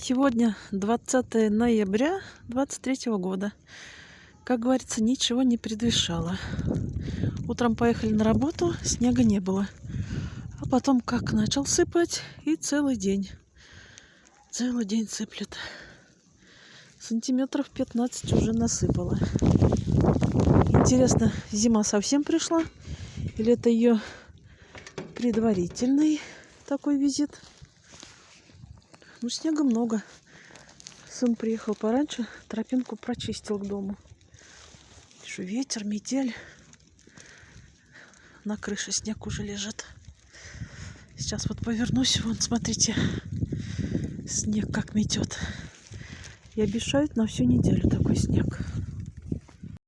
Сегодня 20 ноября 23 года. Как говорится, ничего не предвещало. Утром поехали на работу, снега не было. А потом как начал сыпать, и целый день сыплет. Сантиметров 15 уже насыпало. Интересно, зима совсем пришла? Или это ее предварительный такой визит? Ну, снега много. Сын приехал пораньше, тропинку прочистил к дому. Вижу, ветер, метель. На крыше снег уже лежит. Сейчас вот повернусь, вон, смотрите, снег как метет. И обещают на всю неделю такой снег.